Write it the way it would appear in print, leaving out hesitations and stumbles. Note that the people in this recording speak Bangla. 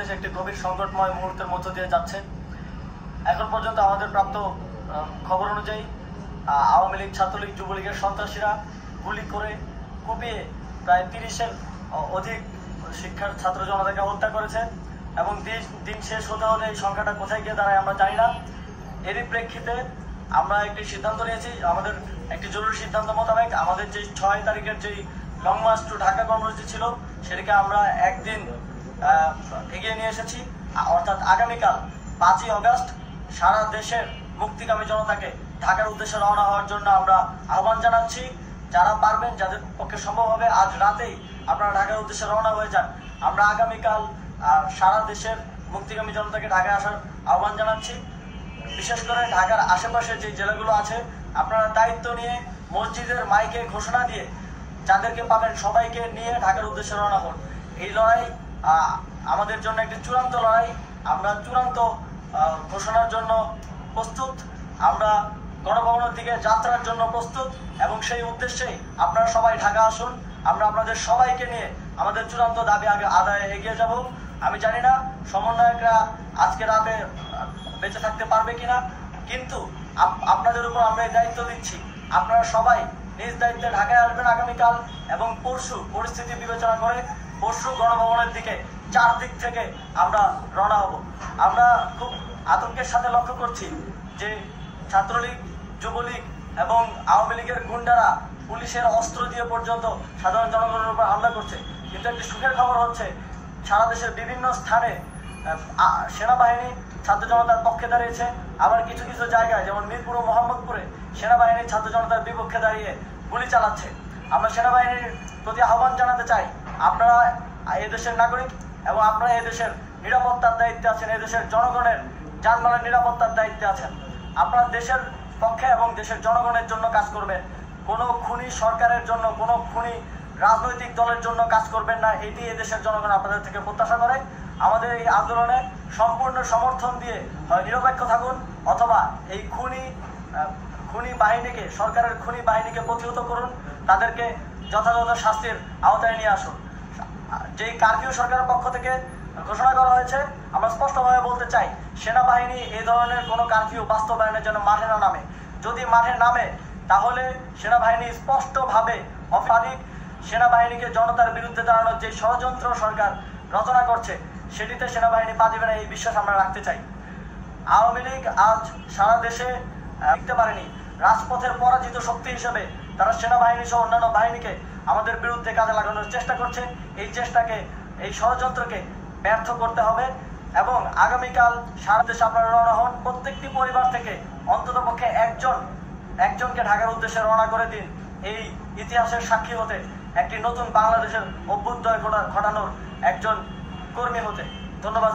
বাংলাদেশ একটি গভীর সংকটময় মুহূর্তের মধ্য দিয়ে যাচ্ছে। এখন পর্যন্ত আমাদের প্রাপ্ত খবর অনুযায়ী আওয়ামী লীগ, ছাত্রলীগ, যুবলীগের সন্ত্রাসীরা গুলি করে কুপিয়ে প্রায় 30-এর অধিক শিক্ষার ছাত্র জনতাকে হত্যা করেছে এবং দিন শেষ হতে হতে এই সংখ্যাটা কোথায় গিয়ে দাঁড়ায় আমরা জানি না। এরই প্রেক্ষিতে আমরা একটি সিদ্ধান্ত নিয়েছি, আমাদের একটি জরুরি সিদ্ধান্ত মোতাবেক আমাদের যে 6 তারিখের যেই লং মার্চ টু ঢাকা কর্মসূচি ছিল সেটাকে আমরা একদিন এগিয়ে নিয়ে এসেছি। অর্থাৎ আগামীকাল 5ই আগস্ট সারা দেশের মুক্তিকামী জনতাকে ঢাকার উদ্দেশ্যে রওনা হওয়ার জন্য আমরা আহ্বান জানাচ্ছি। যারা পারবেন, যাদের পক্ষে সম্ভব হবে, আজ রাতেই আপনারা ঢাকার উদ্দেশ্যে রওনা হয়ে যান। আমরা আগামীকাল সারা দেশের মুক্তিকামী জনতাকে ঢাকায় আসার আহ্বান জানাচ্ছি। বিশেষ করে ঢাকার আশেপাশে যে জেলাগুলো আছে আপনারা দায়িত্ব নিয়ে মসজিদের মাইকে ঘোষণা দিয়ে যাদেরকে পাবেন সবাইকে নিয়ে ঢাকার উদ্দেশ্যে রওনা হন। এই লড়াই আমাদের জন্য একটি চূড়ান্ত লড়াই। আমরা চূড়ান্ত ঘোষণার জন্য প্রস্তুত, আমরা গণভবনের দিকে যাত্রার জন্য প্রস্তুত এবং সেই উদ্দেশ্যেই আপনারা সবাই ঢাকা আসুন। আমরা আপনাদের সবাইকে নিয়ে আমাদের চূড়ান্ত দাবি আদায়ে এগিয়ে যাব। আমি জানি না সমন্বয়করা আজকে রাতে বেঁচে থাকতে পারবে কিনা, কিন্তু আপনাদের উপর আমরা এই দায়িত্ব দিচ্ছি। আপনারা সবাই নিজ দায়িত্বে ঢাকায় আসবেন আগামীকাল এবং পরশু পরিস্থিতি বিবেচনা করে পরশু গণভবনের দিকে 4 দিক থেকে আমরা রওনা হব। আমরা খুব আতঙ্কের সাথে লক্ষ্য করছি যে ছাত্রলীগ, যুবলীগ এবং আওয়ামী লীগের গুন্ডারা পুলিশের অস্ত্র দিয়ে পর্যন্ত সাধারণ জনগণের উপর হামলা করছে। কিন্তু একটি সুখের খবর হচ্ছে সারা দেশের বিভিন্ন স্থানে সেনাবাহিনী ছাত্র জনতার পক্ষে দাঁড়িয়েছে, আবার কিছু কিছু জায়গায় যেমন মিরপুর ও মোহাম্মদপুরে সেনাবাহিনী ছাত্র জনতার বিপক্ষে দাঁড়িয়ে গুলি চালাচ্ছে। আমরা সেনাবাহিনীর প্রতি আহ্বান জানাতে চাই, আপনারা এদেশের নাগরিক এবং আপনারা এদেশের নিরাপত্তার দায়িত্বে আছেন, এদেশের জনগণের যানবাহনের নিরাপত্তার দায়িত্বে আছেন। আপনারা দেশের পক্ষে এবং দেশের জনগণের জন্য কাজ করবেন। কোনো খুনি সরকারের জন্য, কোনো খুনি রাজনৈতিক দলের জন্য কাজ করবেন না। এটি এদেশের জনগণ আপনাদের থেকে প্রত্যাশা করে। আমাদের এই আন্দোলনে সম্পূর্ণ সমর্থন দিয়ে হয় নিরপেক্ষ থাকুন অথবা এই খুনি বাহিনীকে, সরকারের খুনি বাহিনীকে প্রতিহত করুন, তাদেরকে যথাযথ শাস্তির আওতায় নিয়ে আসুন। যেই কারফিউ সরকারের পক্ষ থেকে ঘোষণা করা হয়েছে, আমরা স্পষ্টভাবে বলতে চাই সেনাবাহিনী এই ধরনের কোনো কারফিউ বাস্তবায়নের জন্য মাঠে না নামে। যদি মাঠে নামে তাহলে সেনাবাহিনী স্পষ্টভাবে অপরাধিক সেনাবাহিনীকে জনতার বিরুদ্ধে দাঁড়ানোর যে ষড়যন্ত্র সরকার রচনা করছে সেটিতে সেনাবাহিনী পা দেবে না, এই বিশ্বাস আমরা রাখতে চাই। আওয়ামী লীগ আজ সারা দেশে লিখতে পারেনি। রাজপথের পরাজিত শক্তি হিসেবে তারা সেনাবাহিনী সহ অন্যান্য বাহিনীকে আমাদের বিরুদ্ধে কাজে লাগানোর চেষ্টা করছে। এই চেষ্টাকে, এই ষড়যন্ত্রকে ব্যর্থ করতে হবে এবং আগামীকাল সারা দেশে আপনারা রওনা হন। প্রত্যেকটি পরিবার থেকে অন্তত পক্ষে একজনকে ঢাকার উদ্দেশ্যে রওনা করে দিন, এই ইতিহাসের সাক্ষী হতে, একটি নতুন বাংলাদেশের অভ্যুদয় ঘটানোর একজন কর্মী হতে। ধন্যবাদ।